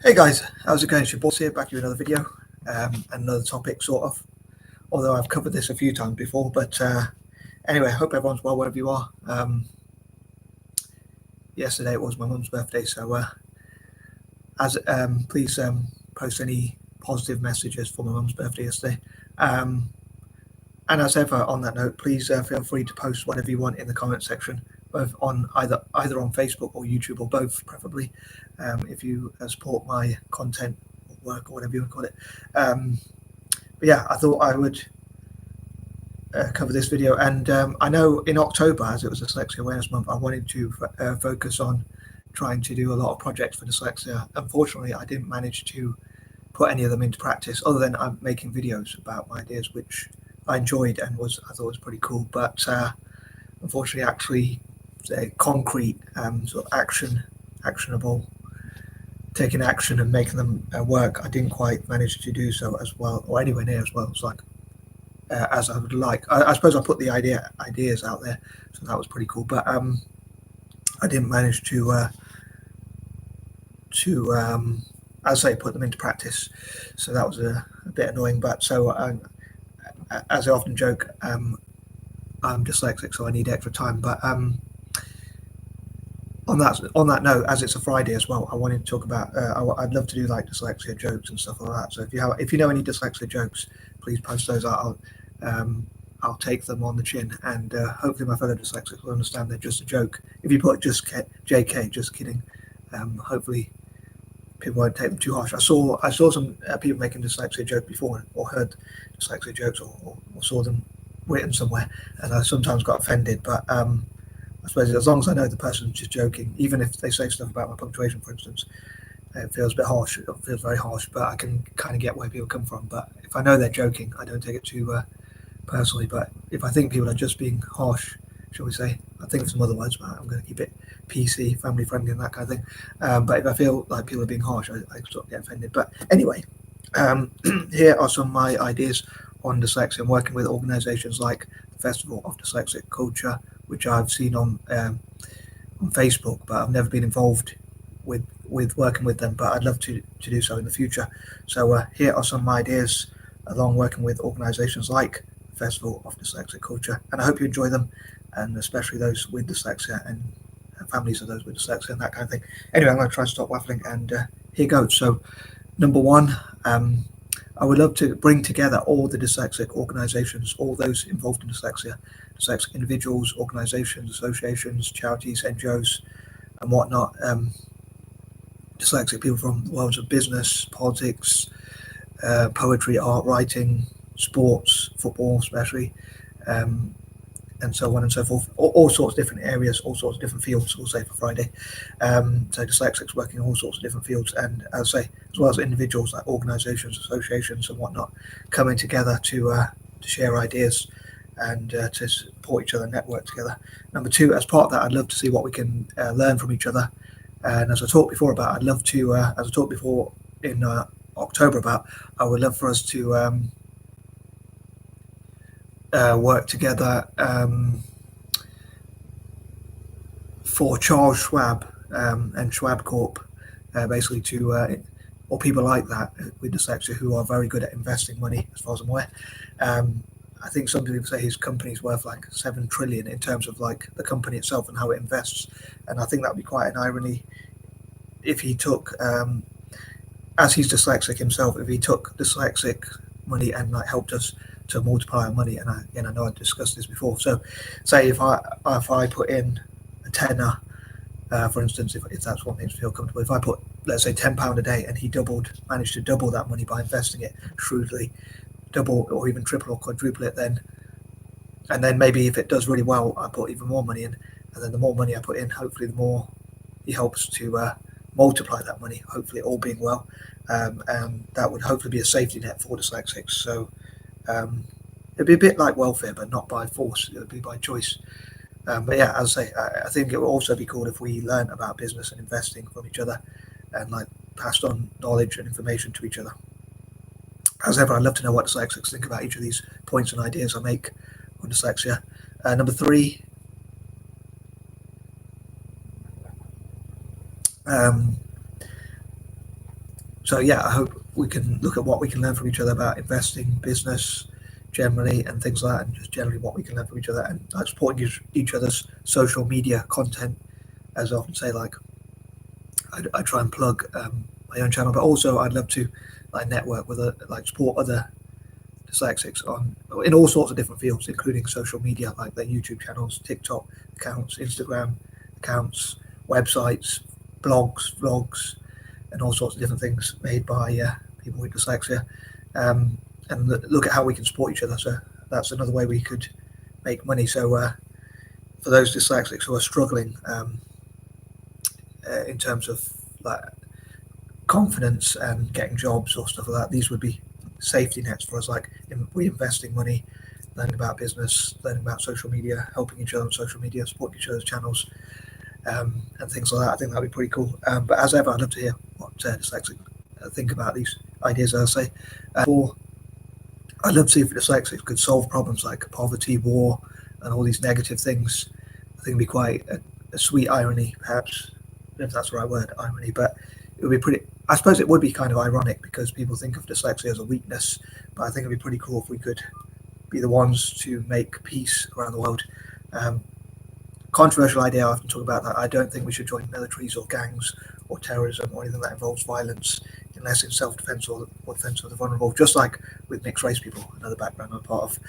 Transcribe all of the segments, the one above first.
Hey guys, how's it going? It's your boss here, back with another video, another topic sort of, although I've covered this a few times before, but anyway, I hope everyone's well wherever you are. Yesterday it was my mum's birthday, so please post any positive messages for my mum's birthday yesterday. And as ever, on that note, please feel free to post whatever you want in the comment section, both on either on Facebook or YouTube, or both, preferably, if you support my content or work or whatever you want to call it. But yeah, I thought I would cover this video, and I know in October, as it was Dyslexia Awareness Month, I wanted to focus on trying to do a lot of projects for dyslexia. Unfortunately, I didn't manage to put any of them into practice, other than I'm making videos about my ideas, which I enjoyed and I thought was pretty cool. But unfortunately, actually, concrete sort of actionable, taking action and making them work, I didn't quite manage to do so as well, or anywhere near as well as I would like. I suppose I put the ideas out there, so that was pretty cool. But I didn't manage to as I say, put them into practice. So that was a bit annoying. But so as I often joke, I'm dyslexic, so I need extra time. But on that note, as it's a Friday as well, I wanted to talk about. I'd love to do like dyslexia jokes and stuff like that. So if you know any dyslexia jokes, please post those out. I'll take them on the chin, and hopefully my fellow dyslexics will understand they're just a joke. If you put just JK, just kidding, hopefully people won't take them too harsh. I saw some people making dyslexia joke before, or heard dyslexia jokes, or saw them written somewhere, and I sometimes got offended. But I suppose as long as I know the person's just joking, even if they say stuff about my punctuation, for instance, it feels a bit harsh. It feels very harsh, but I can kind of get where people come from. But if I know they're joking, I don't take it too personally. But if I think people are just being harsh, shall we say, I think of some other words, but I'm going to keep it PC, family friendly, and that kind of thing. But if I feel like people are being harsh, I sort of get offended. But anyway, here are some of my ideas on dyslexia. I'm working with organisations like the Festival of Dyslexic Culture, which I've seen on Facebook, but I've never been involved with working with them. But I'd love to do so in the future. So here are some of my ideas, along working with organisations like the Festival of Dyslexic Culture, and I hope you enjoy them, and especially those with dyslexia and families of those with dyslexia and that kind of thing. Anyway, I'm going to try and stop waffling, and here goes. So, number one, I would love to bring together all the dyslexic organisations, all those involved in dyslexia, dyslexic individuals, organisations, associations, charities, NGOs, and whatnot. Dyslexic people from the worlds of business, politics, poetry, art, writing, sports, football especially, and so on and so forth. All sorts of different areas, all sorts of different fields, we'll say, for Friday. So dyslexics working in all sorts of different fields, and as I say, as well as individuals like organisations, associations and whatnot, coming together to share ideas and to support each other, network together. Number two, as part of that, I'd love to see what we can learn from each other. And as I talked before about, I'd love to, as I talked before in October about, I would love for us to work together for Charles Schwab and Schwab Corp, basically to, or people like that with dyslexia who are very good at investing money, as far as I'm aware. I think some people say his company's worth like 7 trillion in terms of like the company itself and how it invests, and I think that would be quite an irony if he took, as he's dyslexic himself, if he took dyslexic money and like helped us to multiply our money. And I know I've discussed this before. So, say if I put in a tenner, for instance, if that's what makes me feel comfortable, if I put, let's say, £10 a day, and he managed to double that money by investing it shrewdly, double or even triple or quadruple it, and then maybe if it does really well, I put even more money in, and then the more money I put in, hopefully the more he helps to multiply that money, hopefully all being well, and that would hopefully be a safety net for dyslexics. So it'd be a bit like welfare, but not by force, it would be by choice. But yeah, as I say, I think it would also be cool if we learn about business and investing from each other, and like passed on knowledge and information to each other. As ever, I'd love to know what dyslexics think about each of these points and ideas I make on dyslexia. Number three, So yeah, I hope we can look at what we can learn from each other about investing, business generally, and things like that, and just generally what we can learn from each other, and like supporting each other's social media content. As I often say, like I try and plug my own channel, but also I'd love to like network with like support other dyslexics on in all sorts of different fields, including social media, like their YouTube channels, TikTok accounts, Instagram accounts, websites, blogs, vlogs, and all sorts of different things made by people with dyslexia, and look at how we can support each other. So that's another way we could make money. So for those dyslexics who are struggling in terms of like confidence and getting jobs or stuff like that, these would be safety nets for us, like reinvesting money, learning about business, learning about social media, helping each other on social media, supporting each other's channels, and things like that. I think that'd be pretty cool. But as ever, I'd love to hear what dyslexics think about these ideas, as I say. I'd love to see if dyslexics could solve problems like poverty, war, and all these negative things. I think it'd be quite a sweet irony, perhaps, if that's the right word, irony, but it would be pretty, I suppose it would be kind of ironic because people think of dyslexia as a weakness, but I think it'd be pretty cool if we could be the ones to make peace around the world. Controversial idea, I often talk about that. I don't think we should join militaries or gangs or terrorism or anything that involves violence unless it's self-defense or defense of the vulnerable, just like with mixed race people, another background I'm part of.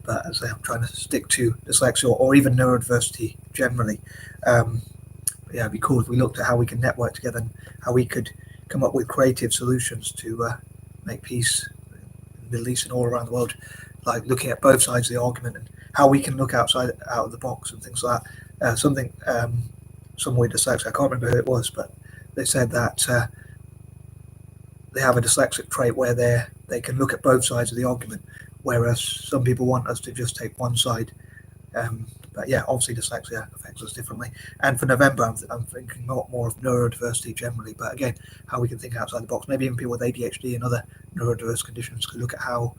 But as I say, I'm trying to stick to dyslexia or even neurodiversity generally. Yeah, it'd be cool if we looked at how we can network together and how we could come up with creative solutions to make peace in the Middle East and all around the world, like looking at both sides of the argument and how we can look out of the box and things like that. Someone with dyslexia, I can't remember who it was, but they said that they have a dyslexic trait where they can look at both sides of the argument, whereas some people want us to just take one side. But yeah, obviously dyslexia affects us differently. And for November, I'm thinking more of neurodiversity generally, but again, how we can think outside the box. Maybe even people with ADHD and other neurodiverse conditions could look at how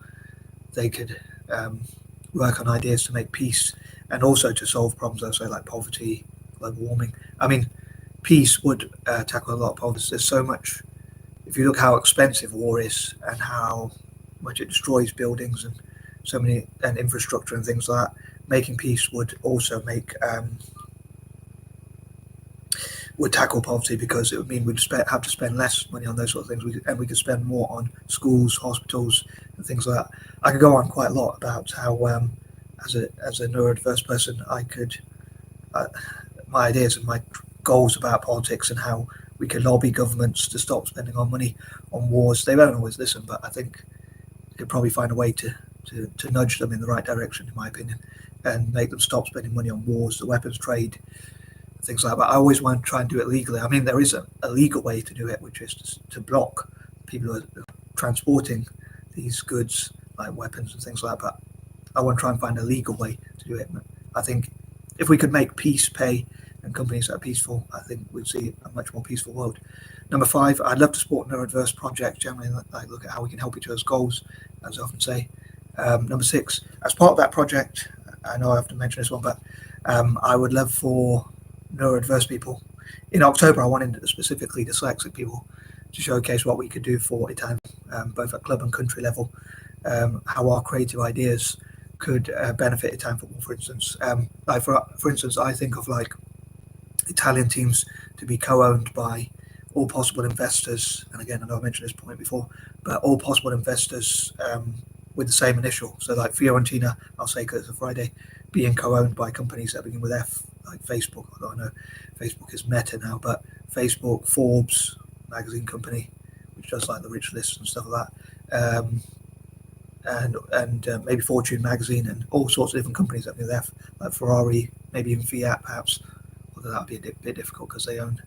they could work on ideas to make peace and also to solve problems, also like poverty, global warming. I mean, peace would tackle a lot of problems. There's so much. If you look how expensive war is and how much it destroys buildings and so many and infrastructure and things like that, making peace would also would tackle poverty, because it would mean we'd have to spend less money on those sort of things, and we could spend more on schools, hospitals, and things like that. I could go on quite a lot about how, as a neurodiverse person, I could my ideas and my goals about politics and how we could lobby governments to stop spending our money on wars. They won't always listen, but I think we could probably find a way to nudge them in the right direction, in my opinion, and make them stop spending money on wars, the weapons trade, things like that. But I always want to try and do it legally. I mean, there is a legal way to do it, which is to block people who are transporting these goods, like weapons and things like that. But I want to try and find a legal way to do it. I think if we could make peace pay and companies that are peaceful, I think we'd see a much more peaceful world. Number 5, I'd love to support neurodiverse projects generally, like look at how we can help each other's goals, as I often say. Number 6, as part of that project, I know I have to mention this one, but I would love for neurodiverse people. In October, I wanted specifically dyslexic people to showcase what we could do for Italian, both at club and country level, how our creative ideas could benefit Italian football, for instance. Like for instance, I think of like Italian teams to be co-owned by all possible investors, and again, I know I mentioned this point before, but all possible investors with the same initial. So like Fiorentina, I'll say because it's a Friday, being co-owned by companies that begin with F, like Facebook, although I know Facebook is Meta now, but Facebook, Forbes magazine company, which does like the rich lists and stuff like that, and maybe Fortune magazine and all sorts of different companies that begin with F, like Ferrari, maybe even Fiat perhaps, although that would be a bit difficult because they own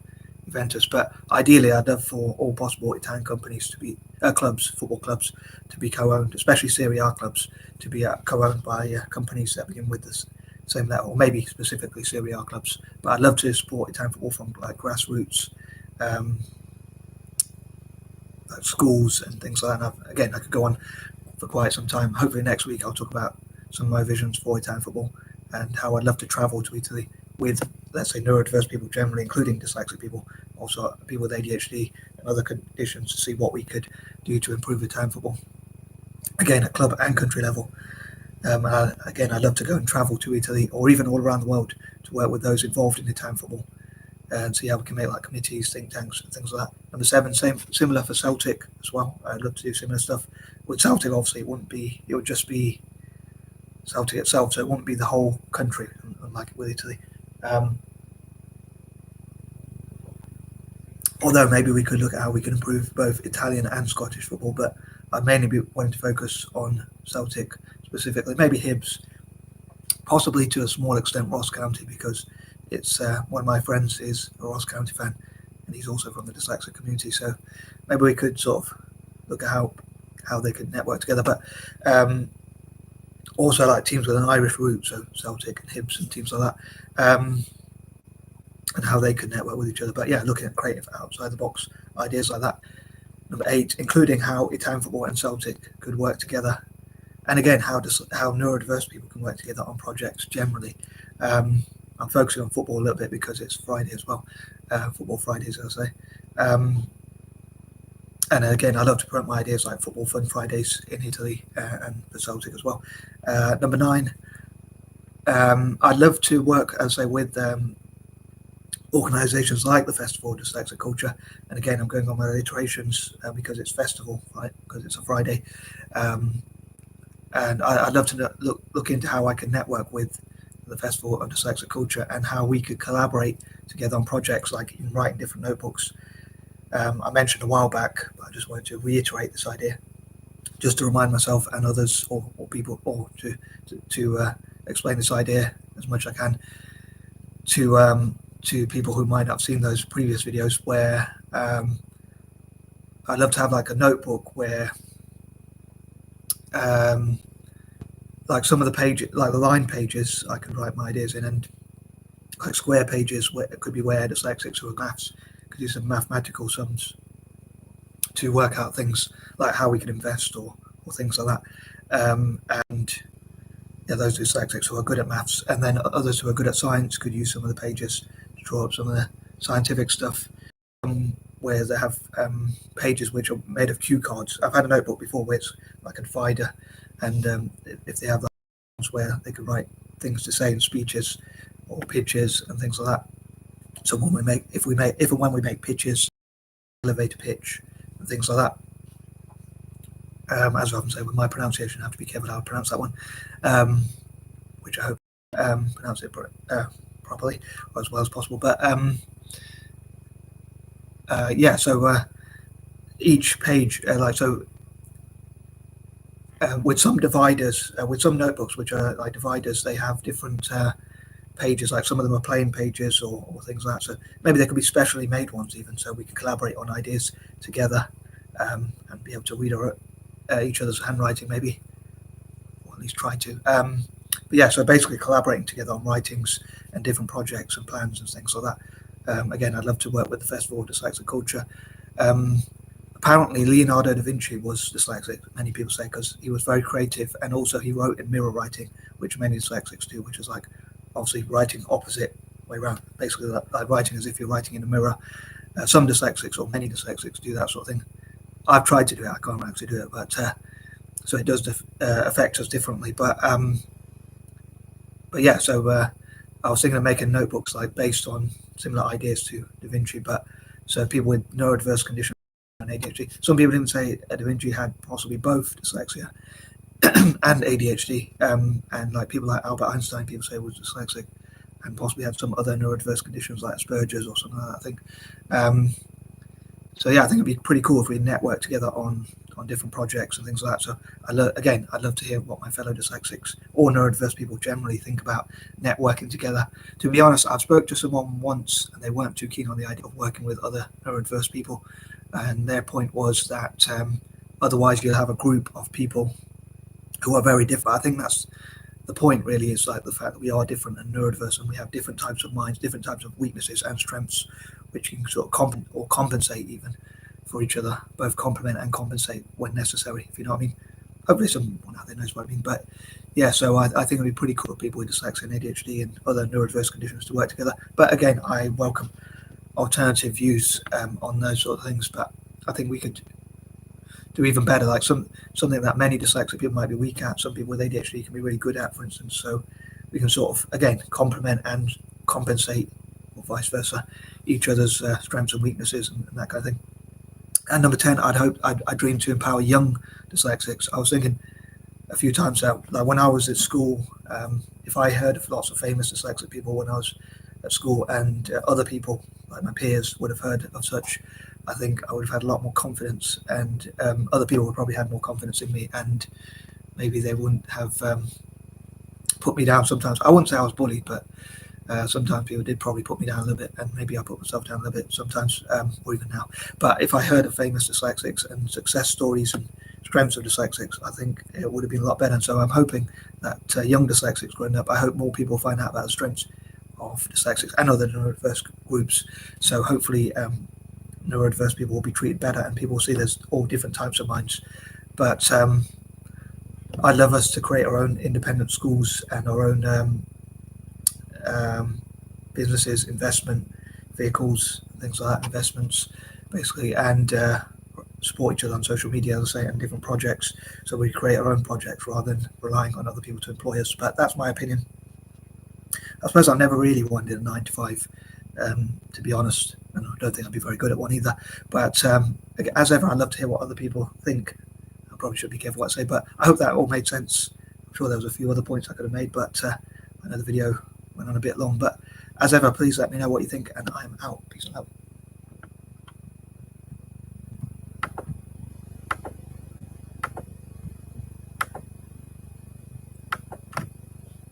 Juventus. But ideally, I'd love for all possible Italian companies to be football clubs, to be co-owned, especially Serie A clubs, to be co-owned by companies that begin with this same level, or maybe specifically Serie A clubs. But I'd love to support Italian football from like grassroots, like schools and things like that. And again, I could go on for quite some time. Hopefully next week I'll talk about some of my visions for Italian football and how I'd love to travel to Italy with, let's say, neurodiverse people generally, including dyslexic people, also people with ADHD, and other conditions to see what we could do to improve the town football. Again, at club and country level. Again, I'd love to go and travel to Italy or even all around the world to work with those involved in the town football and see how we can make like committees, think tanks, and things like that. Number 7, similar for Celtic as well. I'd love to do similar stuff. With Celtic, obviously, it would just be Celtic itself, so it wouldn't be the whole country, unlike with Italy. Although maybe we could look at how we can improve both Italian and Scottish football, but I'd mainly be wanting to focus on Celtic specifically, maybe Hibs, possibly to a small extent Ross County, because it's one of my friends is a Ross County fan, and he's also from the dyslexic community. So maybe we could sort of look at how they could network together. But also like teams with an Irish root, so Celtic and Hibs and teams like that, and how they could network with each other. But yeah, looking at creative outside the box ideas like that. Number 8, including how Italian football and Celtic could work together. And again, how neurodiverse people can work together on projects generally. I'm focusing on football a little bit because it's Friday as well. Football Fridays, I'll say. And again, I love to promote my ideas like Football Fun Fridays in Italy and for Celtic as well. Number 9, I'd love to work, as I say, with organisations like the Festival of Dyslexic Culture. And again, I'm going on my iterations because it's festival, right? Because it's a Friday. And I'd love to look into how I can network with the Festival of Dyslexic Culture and how we could collaborate together on projects like in writing different notebooks. I mentioned a while back, but I just wanted to reiterate this idea, just to remind myself and others or people, or to explain this idea as much as I can to people who might not have seen those previous videos, where I'd love to have like a notebook where like some of the pages, like the line pages, I can write my ideas in, and like square pages where it could be where dyslexics who are maths could do some mathematical sums to work out things like how we can invest or things like that. And yeah, those dyslexics who are good at maths, and then others who are good at science could use some of the pages to draw up some of the scientific stuff, where they have pages which are made of cue cards. I've had a notebook before where it's like a divider, and if they have that where they can write things to say in speeches or pitches and things like that. So when we make, if and when we make pitches, elevator pitch and things like that. As I often say with my pronunciation, I have to be careful how I pronounce that one, which I hope pronounce it properly or as well as possible. But yeah, so each page, with some dividers, with some notebooks which are like dividers, they have different pages, like some of them are plain pages or things like that. So maybe they could be specially made ones even, so we can collaborate on ideas together and be able to read each other's handwriting maybe, or at least try to. But yeah, so basically collaborating together on writings and different projects and plans and things like that. Again, I'd love to work with the Festival of Dyslexic Culture. Apparently Leonardo da Vinci was dyslexic, many people say, because he was very creative, and also he wrote in mirror writing, which many dyslexics do, which is like obviously writing opposite way around, basically like writing as if you're writing in a mirror. Some dyslexics, or many dyslexics, do that sort of thing. I've tried to do it, I can't actually do it, but so it does affect us differently. But yeah, so I was thinking of making notebooks like based on similar ideas to Da Vinci, but so people with neurodiverse conditions and ADHD. Some people even say Da Vinci had possibly both dyslexia and ADHD, and like people like Albert Einstein, people say was dyslexic and possibly had some other neurodiverse conditions like Asperger's or something like that, I think. So yeah, I think it'd be pretty cool if we network together on different projects and things like that. So I'd love to hear what my fellow dyslexics or neurodiverse people generally think about networking together. To be honest, I've spoke to someone once and they weren't too keen on the idea of working with other neurodiverse people, and their point was that otherwise you'll have a group of people who are very different. I think that's the point really, is like the fact that we are different and neurodiverse, and we have different types of minds, different types of weaknesses and strengths, which can sort of compensate even for each other, both complement and compensate when necessary, if you know what I mean. Hopefully someone out there knows what I mean. But yeah, so I think it'd be pretty cool for people with dyslexia and ADHD and other neurodiverse conditions to work together. But again, I welcome alternative views on those sort of things. But I think we could do even better, like something that many dyslexic people might be weak at, some people with ADHD can be really good at, for instance. So we can sort of, again, complement and compensate, or vice versa, each other's strengths and weaknesses and that kind of thing. And number 10, I dream to empower young dyslexics. I was thinking a few times that, like, when I was at school, if I heard of lots of famous dyslexic people when I was at school, and other people like my peers would have heard of such, I think I would have had a lot more confidence, and other people would probably have more confidence in me, and maybe they wouldn't have put me down sometimes. I wouldn't say I was bullied, but sometimes people did probably put me down a little bit, and maybe I put myself down a little bit sometimes, or even now. But if I heard of famous dyslexics and success stories and strengths of dyslexics, I think it would have been a lot better. And so I'm hoping that young dyslexics growing up, I hope more people find out about the strengths of dyslexics and other neurodiverse groups. So hopefully neurodiverse people will be treated better, and people will see there's all different types of minds. But I'd love us to create our own independent schools and our own businesses, investment vehicles, things like that, investments basically, and support each other on social media, as I say, and different projects, so we create our own projects rather than relying on other people to employ us. But that's my opinion. I suppose I never really wanted a 9-to-5, to be honest, and I don't think I'd be very good at one either. But as ever, I'd love to hear what other people think. I probably should be careful what I say, but I hope that all made sense. I'm sure there was a few other points I could have made, but I know the video went on a bit long. But as ever, please let me know what you think, and I am out. Peace out.